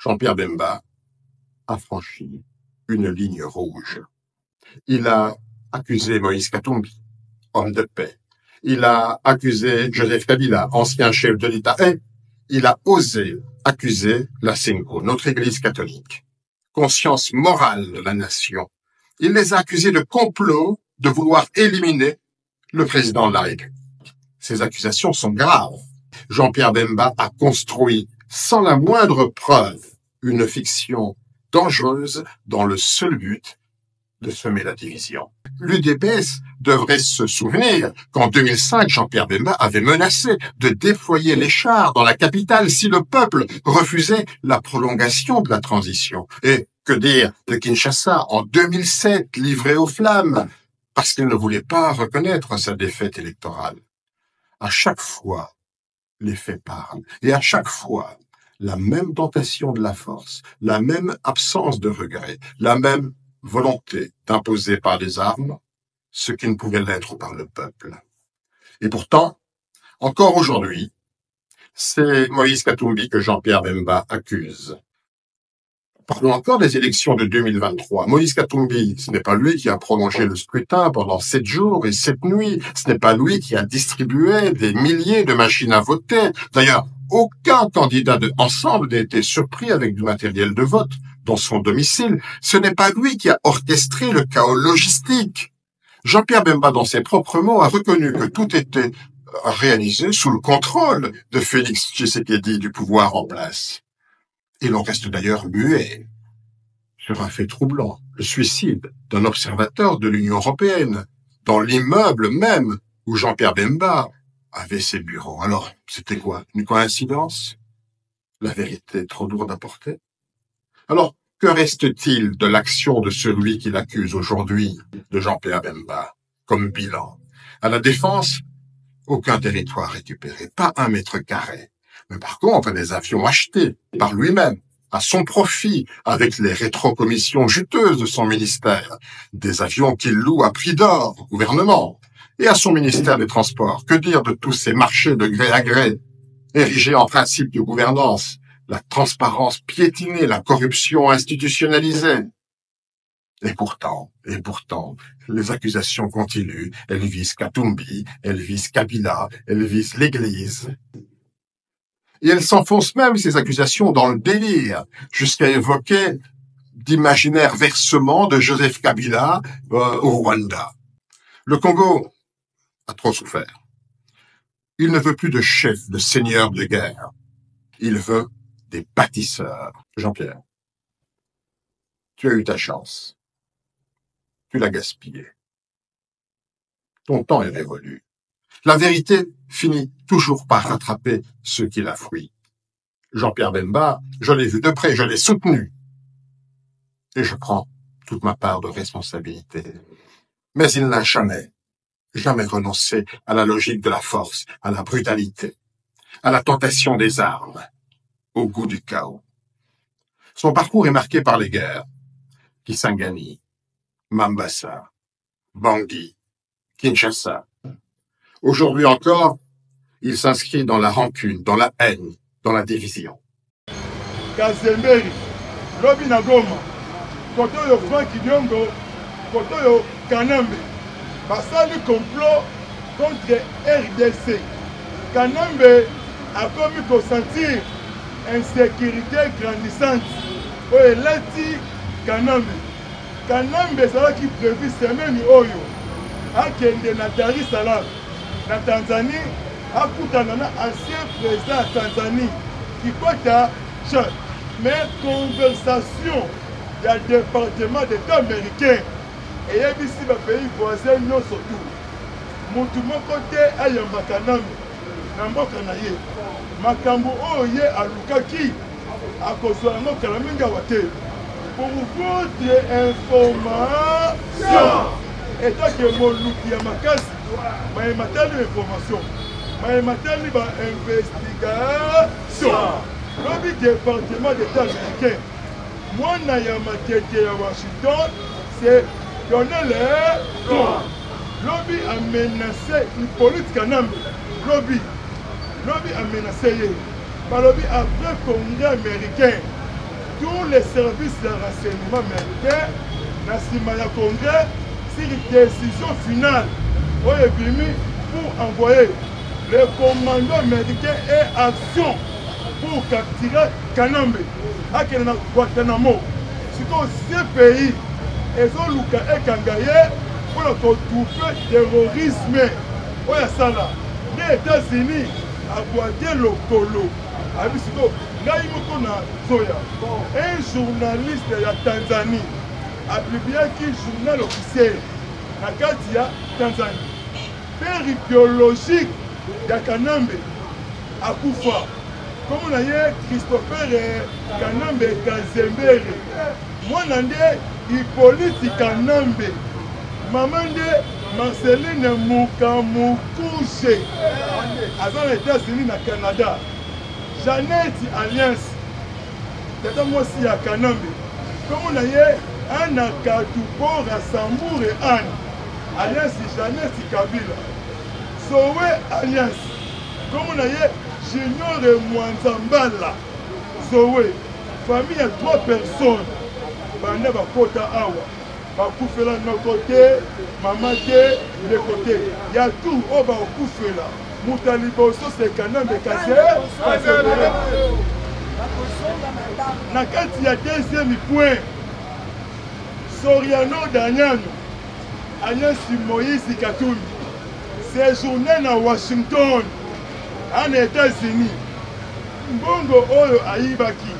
Jean-Pierre Bemba a franchi une ligne rouge. Il a accusé Moïse Katumbi, homme de paix. Il a accusé Joseph Kabila, ancien chef de l'État. Et il a osé accuser la Sengo, notre Église catholique, conscience morale de la nation. Il les a accusés de complot, de vouloir éliminer le président de la République. Ces accusations sont graves. Jean-Pierre Bemba a construit, sans la moindre preuve, une fiction dangereuse dans le seul but de semer la division. L'UDPS devrait se souvenir qu'en 2005, Jean-Pierre Bemba avait menacé de déployer les chars dans la capitale si le peuple refusait la prolongation de la transition. Et que dire de Kinshasa en 2007, livré aux flammes, parce qu'il ne voulait pas reconnaître sa défaite électorale. À chaque fois, les faits parlent. Et à chaque fois, la même tentation de la force, la même absence de regret, la même volonté d'imposer par des armes ce qui ne pouvait l'être par le peuple. Et pourtant, encore aujourd'hui, c'est Moïse Katumbi que Jean-Pierre Bemba accuse. Parlons encore des élections de 2023. Moïse Katumbi, ce n'est pas lui qui a prolongé le scrutin pendant 7 jours et 7 nuits. Ce n'est pas lui qui a distribué des milliers de machines à voter. D'ailleurs, aucun candidat de Ensemble n'a été surpris avec du matériel de vote dans son domicile. Ce n'est pas lui qui a orchestré le chaos logistique. Jean-Pierre Bemba, dans ses propres mots, a reconnu que tout était réalisé sous le contrôle de Félix Tshisekedi du pouvoir en place. Et l'on reste d'ailleurs muet sur un fait troublant, le suicide d'un observateur de l'Union européenne, dans l'immeuble même où Jean-Pierre Bemba avait ses bureaux. Alors, c'était quoi? Une coïncidence? La vérité trop lourde à porter? Alors, que reste-t-il de l'action de celui qui l'accuse aujourd'hui, de Jean-Pierre Bemba, comme bilan? À la Défense, aucun territoire récupéré, pas 1 mètre carré. Mais par contre, des avions achetés par lui-même, à son profit, avec les rétrocommissions juteuses de son ministère, des avions qu'il loue à prix d'or au gouvernement et à son ministère des Transports. Que dire de tous ces marchés de gré à gré, érigés en principe de gouvernance, la transparence piétinée, la corruption institutionnalisée? Et pourtant, les accusations continuent. Elles visent Katumbi, elles visent Kabila, elles visent l'Église. Et elles s'enfoncent même, ces accusations, dans le délire, jusqu'à évoquer d'imaginaires versements de Joseph Kabila au Rwanda. Le Congo a trop souffert. Il ne veut plus de chefs, de seigneurs de guerre. Il veut des bâtisseurs. Jean-Pierre, tu as eu ta chance. Tu l'as gaspillé. Ton temps est révolu. La vérité finit toujours par rattraper ceux qui la fuient. Jean-Pierre Bemba, je l'ai vu de près, je l'ai soutenu. Et je prends toute ma part de responsabilité. Mais il n'a jamais renoncé à la logique de la force, à la brutalité, à la tentation des armes, au goût du chaos. Son parcours est marqué par les guerres. Kisangani, Mambasa, Bangui, Kinshasa. Aujourd'hui encore, il s'inscrit dans la rancune, dans la haine, dans la division. Kazemberi, Lobi Nagoma, Kotoyo Frank Idiongo, Kotoyo Kanambe, basali complot contre RDC. Kanambe a commis qu'on sentir insécurité grandissante. Oelati Kanambe. Kanambe sera qui prévu semaine oyo. Akende na Dar es Salaam. Na Tanzanie, akutana na ancien président de Tanzanie, Kikwete, mais conversation du département d'État américain et ici le pays voisin non surtout. Mutu moko te ayamba Kanambe na mboka na ye. Makambo oye alukaki akozwa ngo kalaminga wate. Pour votre information, et tant que mon loup a ma casse, mais ma telle information, mais ma telle investigation. Le département d'État américain, moi, n'a ma tête à Washington, c'est donner les droits. Lobby a menacé une politique Kanambe. Lobby a menacé. Par lobby après Congrès américain, tous les services de renseignement américain na nsima ya congrès sur décision finale oyo ebimi pour envoyer le commando américain et action pour capturer Kanambe akende na Guantanamo. Sikoyo ce pays ezoluka ekanga ye mpona kotupe terrorisme oyo asala nde États-Unis abwate lokolo abi sikoyo ngai moko na zoya un journaliste ya Tanzanie apubliaki journal officiel na kati ya Tanzanie père biologique ya Kanambe akufa komo na ye Christopher Kanambe Kazembere mwana nde Hippolyte Kanambe mama nde Marceline Mukamukushe aza na États-Unis na Canada. Jeannette Alliance tata mwasi ya Kanambe komo na ye ana Katubora Sambure Anne Alliance Jeannette Kabila Sowe Alliance komo na ye Junior Mwanzambala Sowe famille ya 3 personnes banda bakota awa bakufela na côté mama te de côté ya tout oyo bakufela muta liboso se Kanambe Kazembere na kati ya deuxième point Soriano Danyano Alliance Moïse Katumbi séjourné na Washington en États-Unis mbongo oyo ayibaki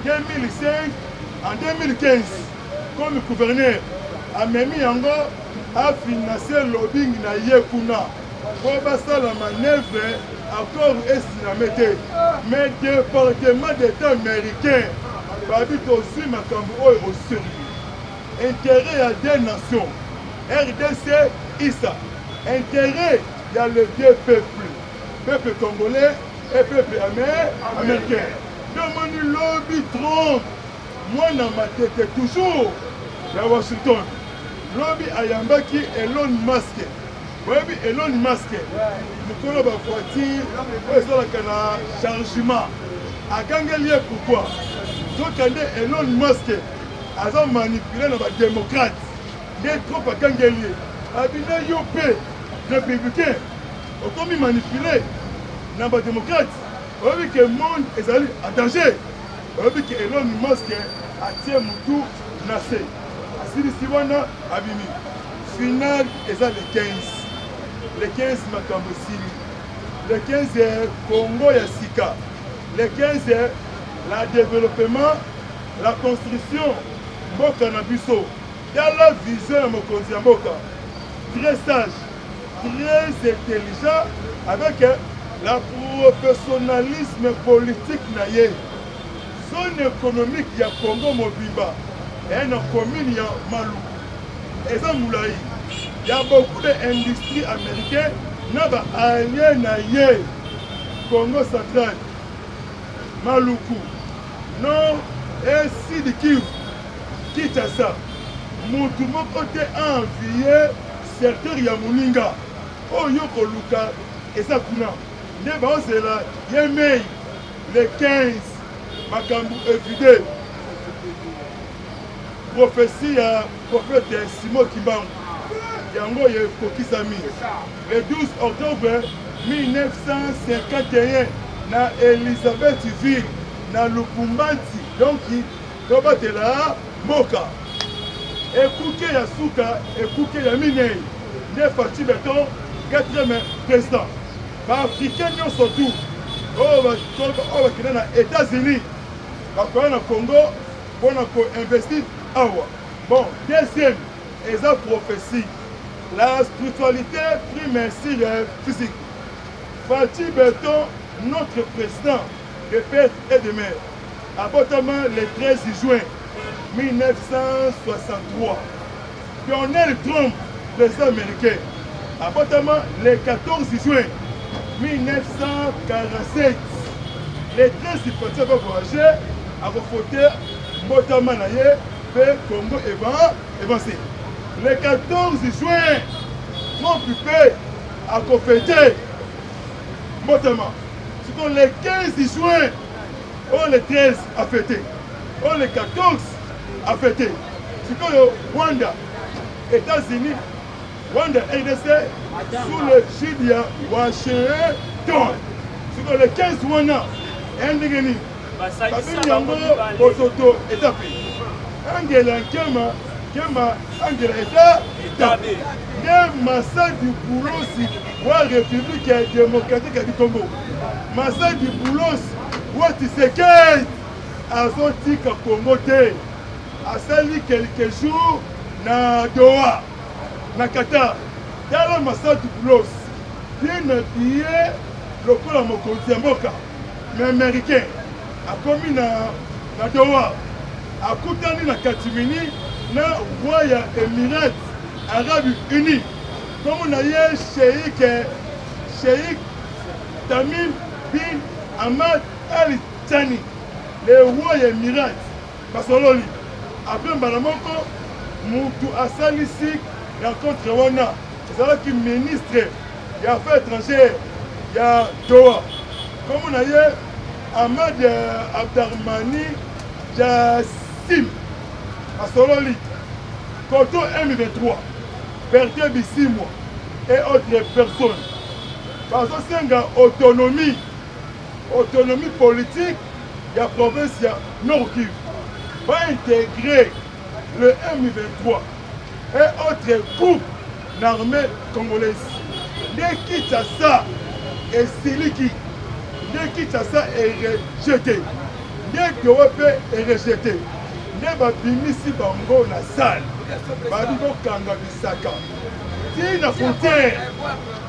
2005 en 2015 comme gouverneur amemi yango a financé lobbying na ye kuna po basala manœuvre accord esiname te mais département d'état américain babi tozwi makambo oyo au sérieux intérêt ya deux nations RDC ISA intérêt ya les deux peuples peuple congolais et peuple américain demoni lobby Trump mwana matete toujours ya Washington lobby ayambaki Elon Musk oyebi Elon Musk mokolo bavoiture oyo ezalaka na chargement akangeli ye pourquoi soki nde Elon Musk aza manipule na badémocrate nde trop akangeli ye abina yo mpe républicain okomi manipule na badémocrate oyebi ke monde ezali en danger oyebi ke Elon Musk atie mutu na se asilisi wana abimi final eza le 15 makambo sili le 15 Congo ya sika le 15 la développement la construction mboka na biso ya la vision ya mokonzi ya mboka très sage très intelligent avec la professionnalisme politique na ye zone économique ya Congo mobimba na commune ya Maluku eza mulai ya beaucoup d'industries américaines na ba alliés na ye Congo central Maluku Nord et Sud Kivu Kinshasa mutu moko te envié secteur ya Moninga oyo koluka eza kuna nde baozela ye mei le 15 makambo évidé prophétie ya prophète Simon Kimbangu yango ye kokisami le 12 octobre 1951 na Elisabethville na Lubumbashi donc tobatela mboka ekuke ya suka ekuke ya minei nde Fatou Beton 4e président baafricain nyonso tu oyo bakende na États-Unis bakoya na Congo mpona koinvestir awa bon deuxième eza prophétie la spiritualité prime sur le physique Fatou Beton notre président de père et de mère abotama le 13 juin 1963 Donald Trump président américain abotama le 14 juin 1947 le 13 Fatou va voyager à refoter mbotama na ye pe Congo avancé le 14 juin Trump peut à fêter mbotama c'est le 15 juin ou le 13 à fêter oyo le 14 afete sikoyo Rwanda États-Unis Rwanda RDC sous le gide ya Washington sikoyo le 15 wana endenge nini babeli yango bosoto etape angela nkema angela etape nde Masadi Boulos wa République démocratique du Congo Masadi Boulos wa Tshisekedi azotika Congo te asali quelques jours na Doha na Qatar tala Masadi Boulos bien habillé lokola mokonzi ya mboka mais américain akomi na Doha akutani na katimini na roi ya Émirats Arabes Unis comme na ye Sheikh Tamim bin Hamad Al Thani le roi ya Émirats basololi après mbala moko mutu asalisi rencontre wana ezalaki ministre ya affaires étrangères ya Doha comme na ye Ahmad Abdarmani Jassim basololi Koto M23 Berthe Bisimwa et autres personnes bazosenga autonomie politique de la province de Nord Kivu va intégrer le M23 et autres groupes d'armée congolaises. Dès Kinshasa et Siliki, dès Kinshasa est rejeté, dès Europe est rejeté, dès Babimisi Bango na salle, Babiko Kanga Bisaka. Si la frontière,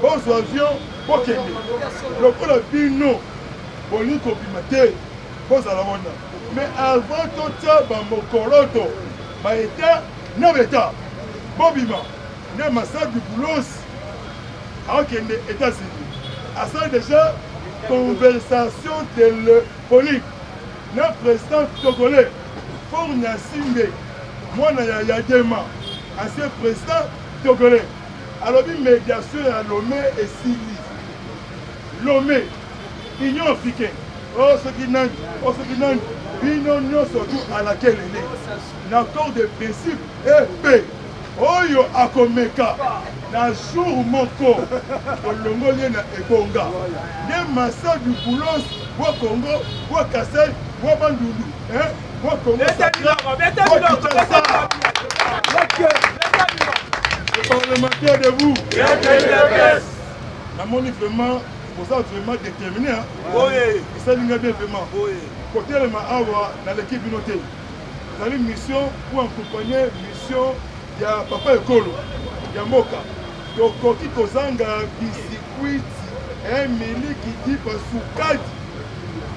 vos avions, vos kende, le coup de bino, Boliko Bimate, vos alamona. Mais avant tout ça, Bambokoroto, Maïta, Nabeta, Bobima, Namasad du Boulos, Akende, États-Unis. À ça déjà, conversation téléphonique. Notre président togolais, Forna Simbe, moi, Yadema, ancien président togolais. Alors, une médiation à Lomé et Sili. Lomé, Union africaine. Oh, ce qui n'a surtout à laquelle elle est. L'accord de principe est paix. Oh, yo akomeka. Na jour moko. Olongolien na ebonga. Ne massa du Boulos, wa Congo, wa Kassai, wa Bandundu. Wa Congo. Le parlementaire de vous. La monnaie vraiment. Pour ça, vraiment déterminé. Oui. Ça, il y a bien vraiment. Oui. Côté de Maawa, dans l'équipe unité, vous avez une mission pour accompagner mission de Papa Ekolo, de Moka. Donc, quand il y a un biscuit, un mili qui dit Soukad,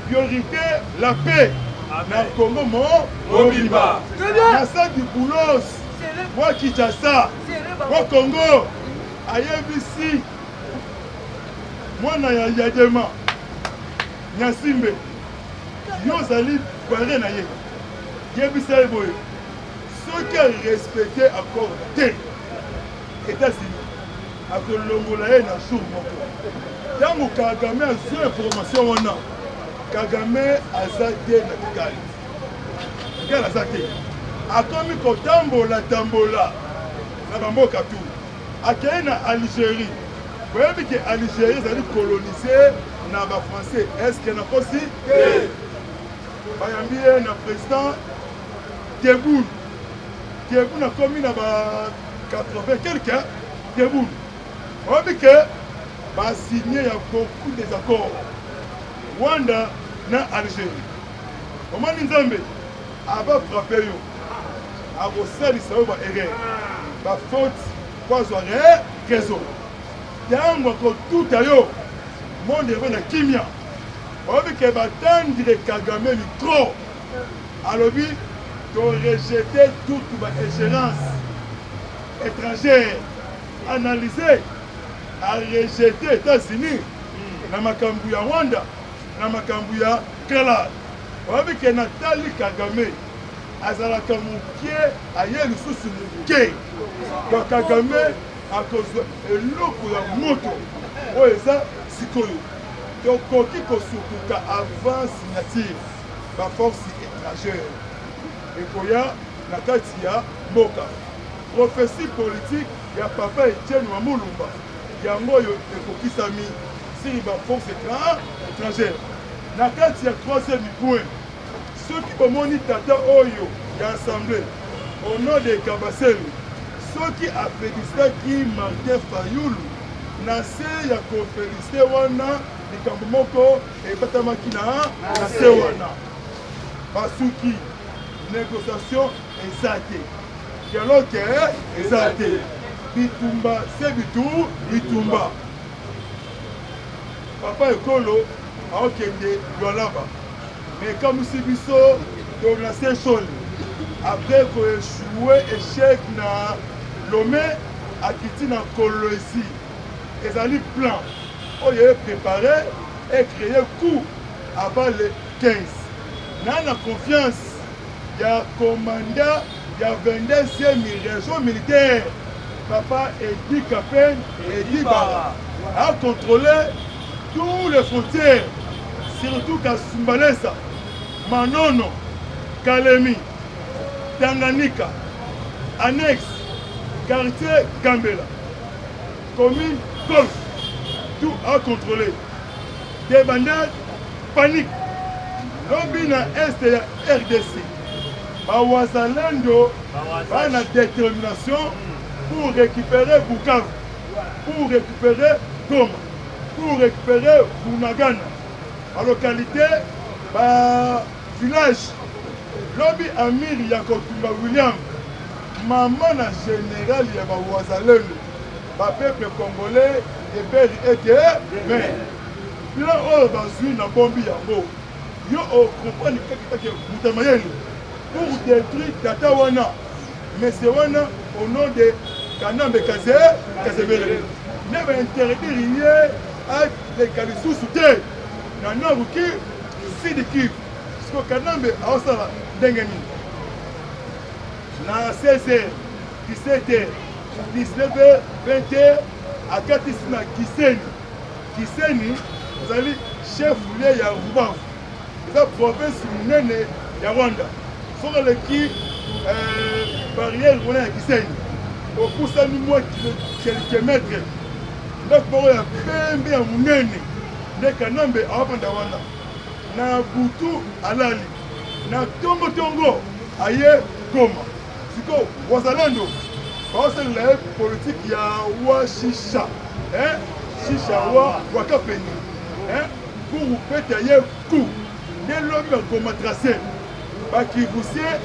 priorité, la paix. Dans le Congo, mon Obiba. Nasa du Boulos, moi Kinshasa, moi Congo, Ayebisi. Moi, je suis Yadema, Nyasimbe, Yozali, Baré Naye, Yebisa Eboye. Ceux qui ont respecté l'accord des États-Unis, à Kolongolaye na jour moko. Tango Kagame a zone information wana. Kagame azate na Kigali. Kigali azate. Akomi kotambola tambola na bamboka tu. Akei na Algérie. Vous voyez que l'Algérie est colonisée par les Français. Est-ce qu'il y a aussi le président Tebboune. Tebboune a commis 80 quelqu'un. Tebboune. Vous voyez que a signé beaucoup d'accords. Rwanda na Algérie. Comment Nzambe a frappé yo. A Rossel Sao ba erreur. Ba faute quoi raison. Yango tout à l'heure, monde est na kimia. On veut que batendre Kagame micro. Alors oui, de rejeter toute ingérence étrangère, analyser, à rejeter les États-Unis, na makambu ya Rwanda, na makambu ya Kala. On veut que Nathalie Kagame azalaka mukie aye lisusu mukie. Donc Kagame à cause de l'eau ya moto oyo eza sikoyo tokoki kosukuka avant signature ba force étrangère ekoya na kati ya mboka. Prophétie politique ya papa Etienne Wamulumba yango oyo ekokisami siri baforce étrangère. Na kati ya troisième point, soki bomoni tata oyo ya assemblée au nom de Kabaselu, soki afélicitaki Martin Fayulu na se ya kofélicité wana likambo moko ebatamaki na se wana basuki négociation eza te, dialogue eza te, bitumba se bitumba. Papa Ekolo aokende Lualaba mais comme si biso na session après koéchoué échec na Lomé akiti na Kolwezi ezali plan oyo préparé et créé coup avant le 15 na confiance ya commandant ya 22e région militaire papa Edi Kapen Edi Bara a contrôlé tous les frontières, surtout Kasumbalesa, Manono, Kalemi, Tanganyika, Annexe, quartier Gambela, commune Golf, tout à contrôler. Des bandades, panique. Lobby na Est de la RDC. Bawazalendo a la détermination pour récupérer Bukavu, pour récupérer Goma, pour récupérer Bunagana. En localité, village, Lobby Amir Yakotumba William, maman na général Yabawazalendo, peuple congolais, et père était, mais là, on va suivre la bombe Yambo. Yo comprendre que Moutamayel pour détruire Tatawana. Mais c'est wana au nom de Kanambe Kazebele. Ne va interdire à les Kalissou Souté. Nana Ruki, Sidiki. Parce que Kanambe a aussi Dengani. Na 16h, 17h, 19h, 20h, à Katisna Kiseni. Kiseni, vous allez chef lié à Rubav. La province nene ya Rwanda. Faut que barrière on a Kiseni. Au coup ça nous moins quelques mètres. Donc pour ya pembe ya munene. Ne Kanambe abanda wana. Na butu alali. Na tongo aye Goma. Siko wazalendo. Parce que la politique ya wa shisha. Hein? Shisha wa wakapeni. Hein? Pour vous péter coup. Les lobbies vont tracé. Qui vous sait,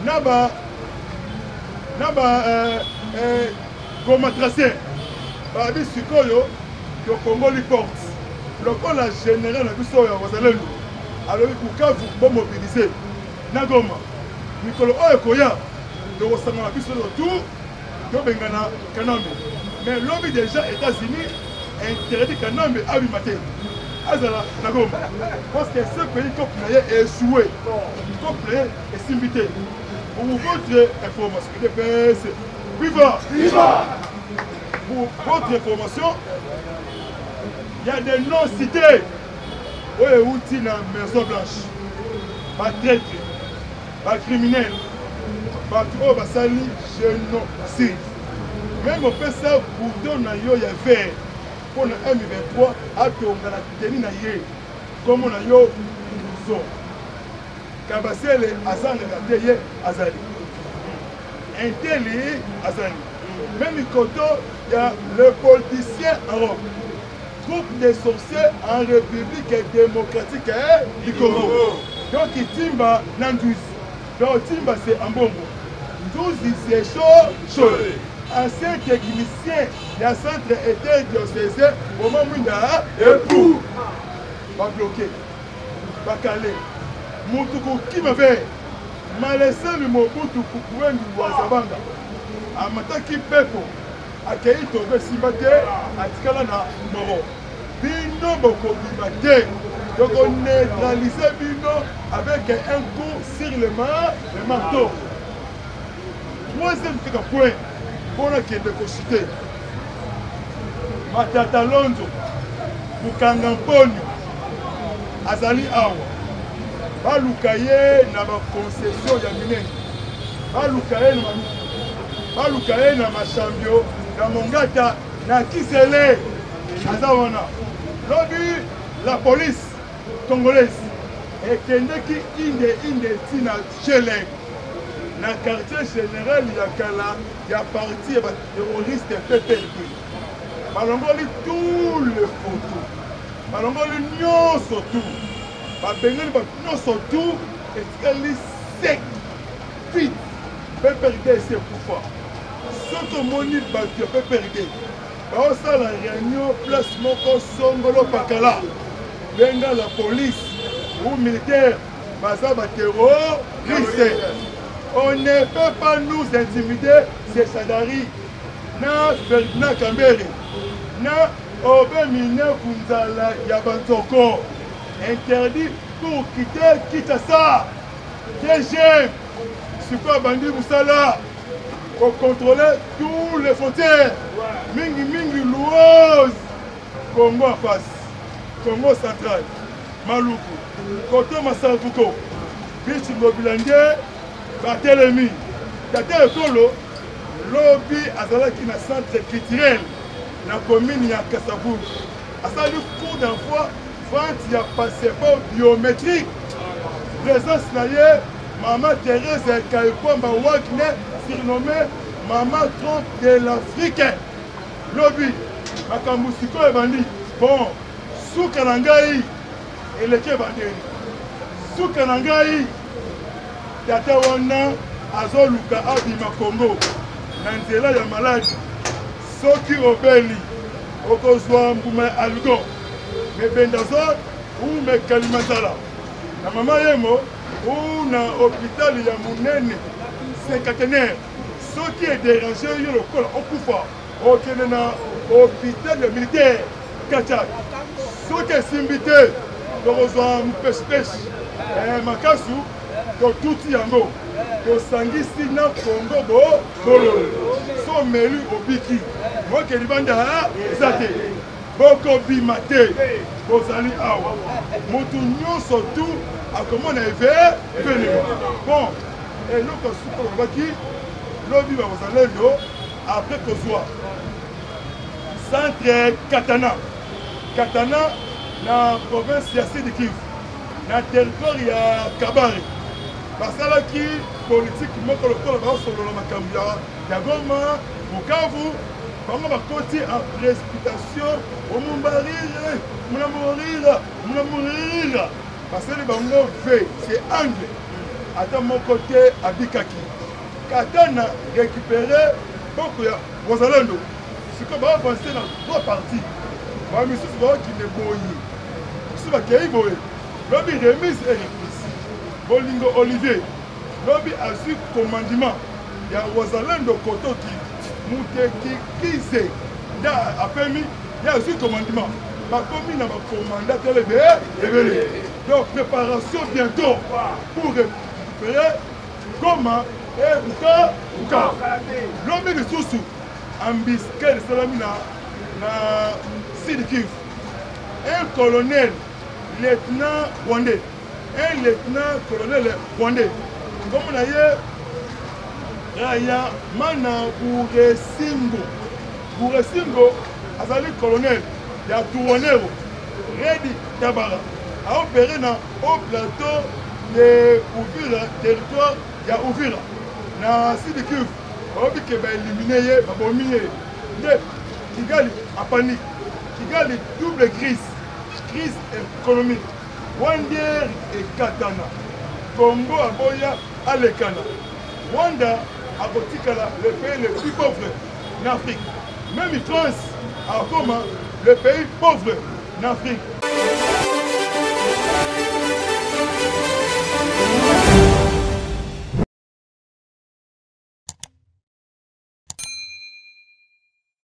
naba comme tracé. Babi Sikoyo, le Congo lui porte. Le Congo la général la biso ya wazalendo. Alors pour vous mobiliser. Nagoma. Mikolo Okoya, de Osama la biso tout. De Bengana Kanambe. Mais lobby déjà États-Unis interdit Kanambe à Bimaté. Azala Nagoma. Parce que ce pays qui est échoué, qui est invité. Pour votre information, viva! Viva! Pour votre information, il y a des noms cités. Oui, outils dans la Maison Blanche. Pas traître, pas criminel, pas trop, pas sali, génocide. Même on fait ça pour donner un verre. Pour le M23, à ton tenir na yé, comme on a yo, son. Kabasele, Azan, Gateye, Azali. Intelli, Azali. Même côté, il y a le politicien en Europe. Groupe des sorciers en République démocratique du Congo. Donc, il timba Nandouzi. Donc, timba c'est en bongo. 12 c'est chaud. Ancien technicien du centre était diocésain au moment où il a époux. Va bloquer, va caler. Moutoukou qui me fait malaisé le Mobutu Kukuwen du Wazabanga. Amataki Pepo, accueilli Tobe Simbate, Atikala na Moro. Bino Boko Bimate. Donc on neutralisait Bino avec un coup sur le marteau. Troisième point. Pour la qui est de consulter. Matata Londo, Bukangamponio, Azali Awa, baluka ye na baconcession ya minene, baluka ye na maluku, baluka ye na machambio na mongata na kisele aza wana. Lobi la police congolaise ekendeki inde tina chelek na quartier général ya kala ya parti ya terroriste PPRD. Balongoli tous les photos, balongoli nyonso tout, babengeli bato nyonso tout etikali sec vite. PPRD esekufa. Soki omoni bato ya PPRD baosala réunion place moko songolo pakala, benga la police ou militaire baza baterroriste. On ne peut pas nous intimider, c'est Sadari, na Ferdinand Kambere, na Obemine Kunzala Yabantoko. Interdit pour quitter Kinshasa. DG, c'est quoi Bandi Moussala? Pour contrôler tous les frontières. Mingi Louose. Congo en face, Congo central, Maluku, Koto Masavuko, Bichi Mobilande, Batelemi, Tata Ekolo, Lobby Azalaki na centre culturel, na commune ya Kasavubu. Asali cours d'envoi, vente ya passeport biométrique. Présence naye, Maman Thérèse Kaïkwamba Wagner, surnommée Maman Trompe de l'Afrique. Lobby, Makambousiko et Bandi. Bon, Soukanangai, et le Kébandé. Soukanangai, Tata Wana, Azoluka Abima Congo, Nanzela ya malade, Soki Obeli, Okozwa Mbume Algon, Mebendazor, ou Mekalimatala. Na Mama Yemo, ou na hôpital ya Mounene, cinquantenaire, Soki est dérangé, il y a le col, Okufa, Okene na hôpital militaire, Kachak, Soki est simbité, Okozwa Mpespèche, Makasu, Touti Yango. Tosangisi na Congo bolo so melu obiki moke libanda ezate boko bimate kozali awa motu nyonso tu akomona venu bon eloko suko baki lobi ba kozalendo après kozwa centre Katana na province ya Sud Kivu na territoire ya Kabare basalaki politique moko lokola baosolola makambo ya Goma, Bukavu, bango bakoti en précipitation, omumbarire, mourir. Basali bango V, c'est angle. Ata mon côté abikaki. Katana récupérer beaucoup ya Wazalendo. C'est comme avancer dans trois parties. Ba misusu ba ki ne boyi. Si ba kei boyi. Lobi remise et reprise. Bolingo Olivier. Lobi a su commandement. Il y a Wazalendo Koto qui Mouteki Kize. Da Apemi. Il y a su commandement. Ma commune a commandé télé. Donc préparation bientôt pour récupérer Goma et Buka. Lobi de Soussou. Ambisque de Salamina na Sud Kivu. Un colonel, lieutenant Rwandais. Un lieutenant-colonel rwandais. Comme on a dit, Raya Mana Bouresingo, Azali colonel, il y a Touronero, Redi Tabara, a opéré au plateau de Ouvira, territoire, il y a Ouvira. Dans Sud Kivu, on a dit qu'il va éliminer, Kigali en panique, Kigali double crise économique. Wander et Katana. Congo Aboya Alekana. Rwanda Abotikala, le pays le plus pauvre en Afrique. Même France, Akoma, le pays pauvre en Afrique.